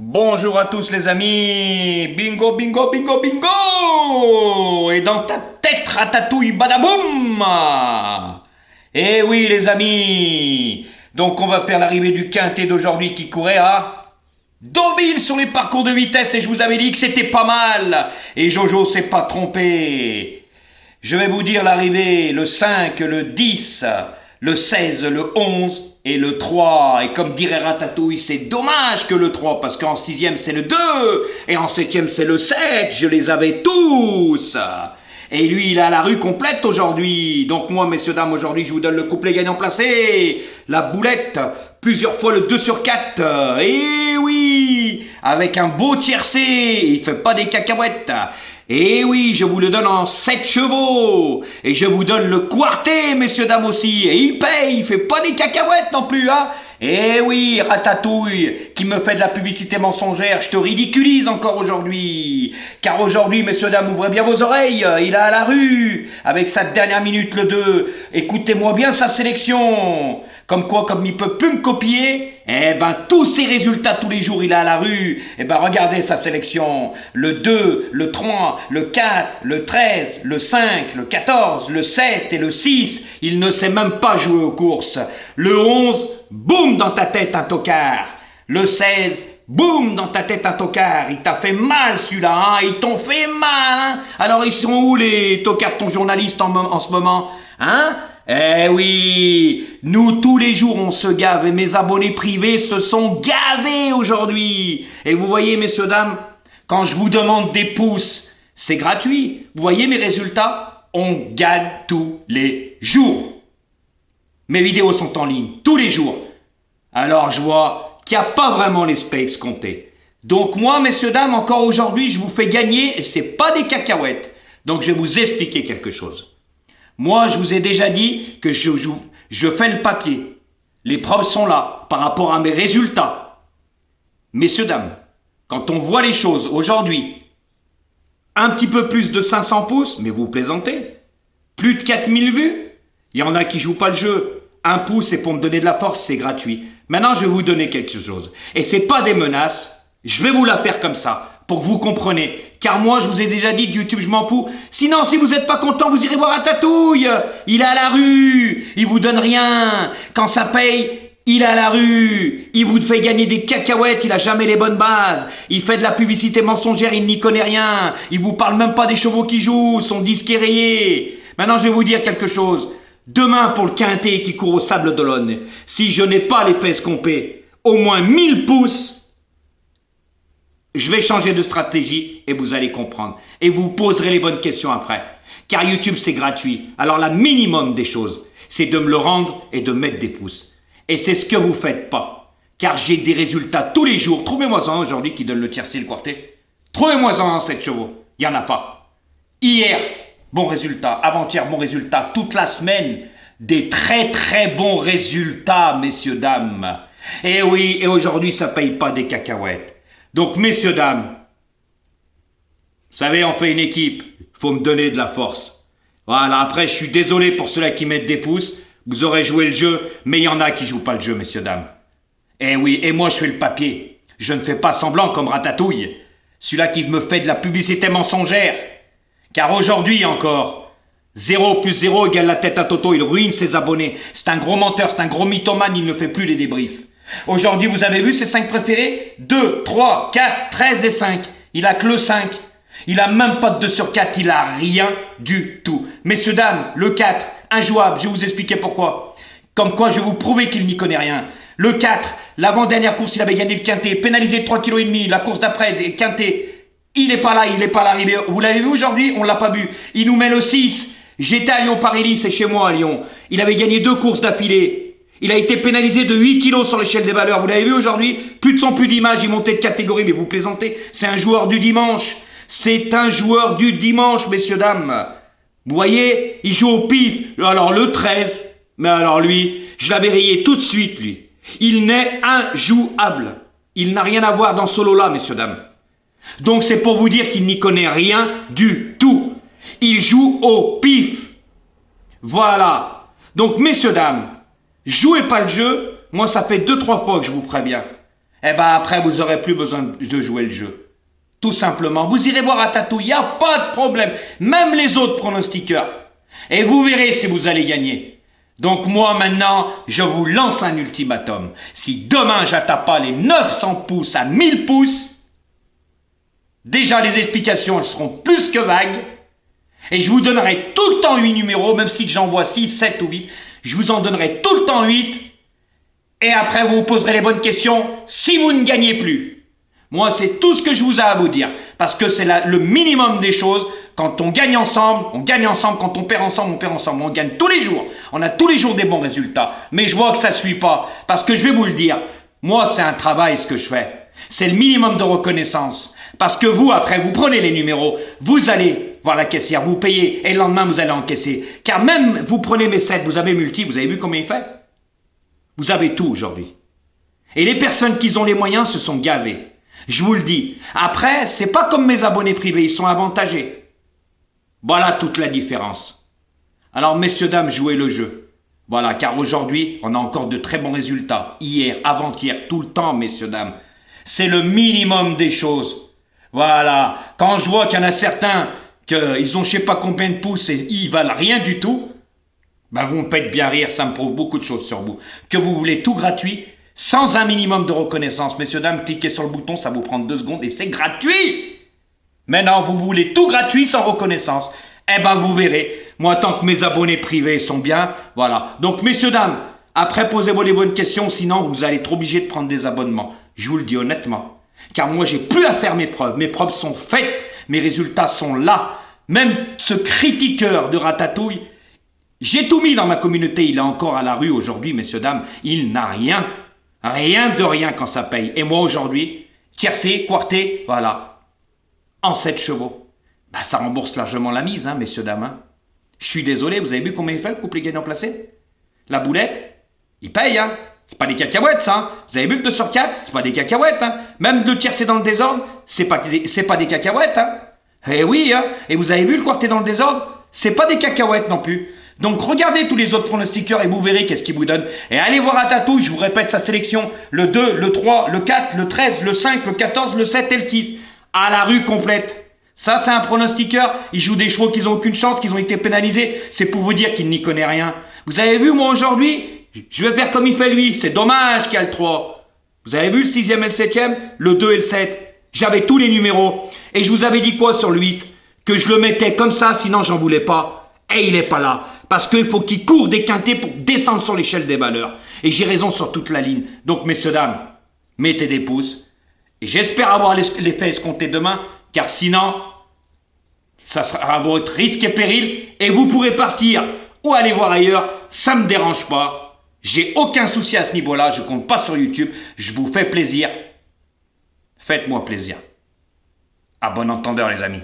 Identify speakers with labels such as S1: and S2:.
S1: Bonjour à tous les amis. Bingo, bingo, bingo, bingo. Et dans ta tête, ratatouille, badaboum. Eh oui les amis. Donc on va faire l'arrivée du quintet d'aujourd'hui qui courait à Deauville sur les parcours de vitesse. Et je vous avais dit que c'était pas mal. Et Jojo s'est pas trompé. Je vais vous dire l'arrivée, le 5, le 10, le 16, le 11 et le 3. Et comme dirait Ratatouille, c'est dommage que le 3, parce qu'en 6e c'est le 2, et en 7e c'est le 7, je les avais tous. Et lui, il a la rue complète aujourd'hui. Donc moi, messieurs, dames, aujourd'hui, je vous donne le couplet gagnant placé. La boulette, plusieurs fois le 2 sur 4. Et oui, avec un beau tiercé, il fait pas des cacahuètes. Et oui, je vous le donne en 7 chevaux. Et je vous donne le quartet, messieurs, dames aussi. Et il paye, il fait pas des cacahuètes non plus, hein. Eh oui, Ratatouille, qui me fait de la publicité mensongère, je te ridiculise encore aujourd'hui. Car aujourd'hui, messieurs, dames, ouvrez bien vos oreilles, il est à la rue, avec sa dernière minute, le 2. Écoutez-moi bien sa sélection. Comme quoi, comme il peut plus me copier, eh ben, tous ses résultats tous les jours, il est à la rue. Eh ben, regardez sa sélection. Le 2, le 3, le 4, le 13, le 5, le 14, le 7 et le 6. Il ne sait même pas jouer aux courses. Le 11, boum dans ta tête un tocard. Le 16, boum dans ta tête un tocard. Il t'a fait mal celui-là, hein. Ils t'ont fait mal, hein. Alors ils sont où les tocards, ton journaliste en ce moment, hein? Eh oui, nous tous les jours on se gave et mes abonnés privés se sont gavés aujourd'hui. Et vous voyez messieurs dames, quand je vous demande des pouces, c'est gratuit. Vous voyez mes résultats? On gagne tous les jours. Mes vidéos sont en ligne tous les jours. Alors je vois qu'il n'y a pas vraiment les space comptés. Donc moi messieurs dames, encore aujourd'hui je vous fais gagner et c'est pas des cacahuètes. Donc je vais vous expliquer quelque chose. Moi, je vous ai déjà dit que je fais le papier. Les preuves sont là par rapport à mes résultats. Messieurs, dames, quand on voit les choses aujourd'hui, un petit peu plus de 500 pouces, mais vous plaisantez, plus de 4000 vues, il y en a qui jouent pas le jeu. Un pouce, c'est pour me donner de la force, c'est gratuit. Maintenant, je vais vous donner quelque chose. Et c'est pas des menaces, je vais vous la faire comme ça. Pour que vous compreniez. Car moi, je vous ai déjà dit, de YouTube, je m'en fous. Sinon, si vous n'êtes pas content, vous irez voir Ratatouille. Il est à la rue. Il vous donne rien. Quand ça paye, il est à la rue. Il vous fait gagner des cacahuètes. Il a jamais les bonnes bases. Il fait de la publicité mensongère. Il n'y connaît rien. Il vous parle même pas des chevaux qui jouent. Son disque est rayé. Maintenant, je vais vous dire quelque chose. Demain, pour le quintet qui court au Sable d'Olonne, si je n'ai pas les fesses compées, au moins 1000 pouces, je vais changer de stratégie et vous allez comprendre. Et vous poserez les bonnes questions après. Car YouTube, c'est gratuit. Alors, la minimum des choses, c'est de me le rendre et de mettre des pouces. Et c'est ce que vous faites pas. Car j'ai des résultats tous les jours. Trouvez-moi un aujourd'hui qui donne le tiercé, le quartet. Trouvez-moi un 7 chevaux. Il n'y en a pas. Hier, bon résultat. Avant-hier, bon résultat. Toute la semaine, des très très bons résultats, messieurs, dames. Et oui, et aujourd'hui, ça paye pas des cacahuètes. Donc, messieurs, dames, vous savez, on fait une équipe, il faut me donner de la force. Voilà, après, je suis désolé pour ceux-là qui mettent des pouces, vous aurez joué le jeu, mais il y en a qui jouent pas le jeu, messieurs, dames. Eh oui, et moi, je fais le papier. Je ne fais pas semblant comme Ratatouille, celui-là qui me fait de la publicité mensongère. Car aujourd'hui encore, 0 plus 0 égale la tête à Toto, il ruine ses abonnés. C'est un gros menteur, c'est un gros mythomane, il ne fait plus les débriefs. Aujourd'hui, vous avez vu ses 5 préférés? 2, 3, 4, 13 et 5. Il a que le 5. Il a même pas de 2 sur 4. Il a rien du tout. Messieurs, dames, le 4, injouable. Je vais vous expliquer pourquoi. Comme quoi, je vais vous prouver qu'il n'y connaît rien. Le 4, l'avant-dernière course, il avait gagné le quintet. Pénalisé de 3,5 kg. La course d'après, quintet. Il n'est pas là, il n'est pas à l'arrivée. Vous l'avez vu aujourd'hui? On l'a pas vu. Il nous met le 6. J'étais à Lyon-Paris, c'est chez moi à Lyon. Il avait gagné 2 courses d'affilée. Il a été pénalisé de 8 kilos sur l'échelle des valeurs. Vous l'avez vu aujourd'hui? Plus de son plus d'image, il montait de catégorie. Mais vous plaisantez? C'est un joueur du dimanche. C'est un joueur du dimanche, messieurs, dames. Vous voyez? Il joue au pif. Alors le 13. Mais alors lui, je l'avais rayé tout de suite, lui. Il n'est injouable. Il n'a rien à voir dans ce lot-là, messieurs, dames. Donc c'est pour vous dire qu'il n'y connaît rien du tout. Il joue au pif. Voilà. Donc, messieurs, dames, jouez pas le jeu, moi ça fait 2-3 fois que je vous préviens. Eh ben après, vous aurez plus besoin de jouer le jeu. Tout simplement, vous irez voir Ratatouille, il n'y a pas de problème. Même les autres pronostiqueurs. Et vous verrez si vous allez gagner. Donc moi maintenant, je vous lance un ultimatum. Si demain j'atteins pas les 900 pouces à 1000 pouces, déjà les explications elles seront plus que vagues. Et je vous donnerai tout le temps 8 numéros, même si j'en vois 6, 7 ou 8. Je vous en donnerai tout le temps 8. Et après vous vous poserez les bonnes questions si vous ne gagnez plus. Moi c'est tout ce que je vous ai à vous dire. Parce que c'est le minimum des choses. Quand on gagne ensemble, on gagne ensemble. Quand on perd ensemble, on perd ensemble. On gagne tous les jours. On a tous les jours des bons résultats. Mais je vois que ça ne suit pas. Parce que je vais vous le dire. Moi, c'est un travail ce que je fais. C'est le minimum de reconnaissance. Parce que vous, après, vous prenez les numéros. Vous allez voir la caissière. Vous payez. Et le lendemain, vous allez encaisser. Car même, vous prenez mes 7. Vous avez multi. Vous avez vu combien il fait? Vous avez tout aujourd'hui. Et les personnes qui ont les moyens se sont gavées. Je vous le dis. Après, c'est pas comme mes abonnés privés. Ils sont avantagés. Voilà toute la différence. Alors, messieurs, dames, jouez le jeu. Voilà, car aujourd'hui, on a encore de très bons résultats. Hier, avant-hier, tout le temps, messieurs, dames. C'est le minimum des choses. Voilà. Quand je vois qu'il y en a certains, qu'ils ont je sais pas combien de pouces et ils valent rien du tout, ben vous me faites bien rire, ça me prouve beaucoup de choses sur vous. Que vous voulez tout gratuit, sans un minimum de reconnaissance. Messieurs, dames, cliquez sur le bouton, ça vous prend 2 secondes et c'est gratuit. Maintenant, vous voulez tout gratuit sans reconnaissance. Eh ben, vous verrez. Moi, tant que mes abonnés privés sont bien, voilà. Donc, messieurs, dames, après, posez-vous les bonnes questions, sinon, vous allez être obligés de prendre des abonnements. Je vous le dis honnêtement. Car moi, j'ai plus à faire mes preuves. Mes preuves sont faites. Mes résultats sont là. Même ce critiqueur de Ratatouille, j'ai tout mis dans ma communauté. Il est encore à la rue aujourd'hui, messieurs, dames. Il n'a rien. Rien de rien quand ça paye. Et moi, aujourd'hui, tiercé, quarté, voilà. En 7 chevaux. Bah, ça rembourse largement la mise, hein, messieurs, dames. Hein. Je suis désolé, vous avez vu combien il fait le couplet gagnant placé? La boulette, il paye, hein. C'est pas des cacahuètes, ça. Hein. Vous avez vu le 2 sur 4, c'est pas des cacahuètes, hein. Même le tiercé dans le désordre, c'est pas des cacahuètes, hein. Eh oui, hein. Et vous avez vu le quarté dans le désordre, c'est pas des cacahuètes non plus. Donc regardez tous les autres pronostiqueurs et vous verrez qu'est-ce qu'ils vous donnent. Et allez voir Ratatouille, je vous répète sa sélection. Le 2, le 3, le 4, le 13, le 5, le 14, le 7 et le 6. À la rue complète. Ça, c'est un pronostiqueur. Il joue des chevaux qui n'ont aucune chance, qui ont été pénalisés. C'est pour vous dire qu'il n'y connaît rien. Vous avez vu, moi, aujourd'hui, je vais faire comme il fait lui. C'est dommage qu'il y a le 3. Vous avez vu le 6e et le 7e, le 2 et le 7. J'avais tous les numéros. Et je vous avais dit quoi sur le 8? Que je le mettais comme ça, sinon j'en voulais pas. Et il est pas là. Parce qu'il faut qu'il court des quintés pour descendre sur l'échelle des valeurs. Et j'ai raison sur toute la ligne. Donc, messieurs, dames, mettez des pouces. Et j'espère avoir l'effet escompté demain, car sinon, ça sera à votre risque et péril, et vous pourrez partir ou aller voir ailleurs, ça me dérange pas. J'ai aucun souci à ce niveau-là, je compte pas sur YouTube, je vous fais plaisir. Faites-moi plaisir. À bon entendeur, les amis.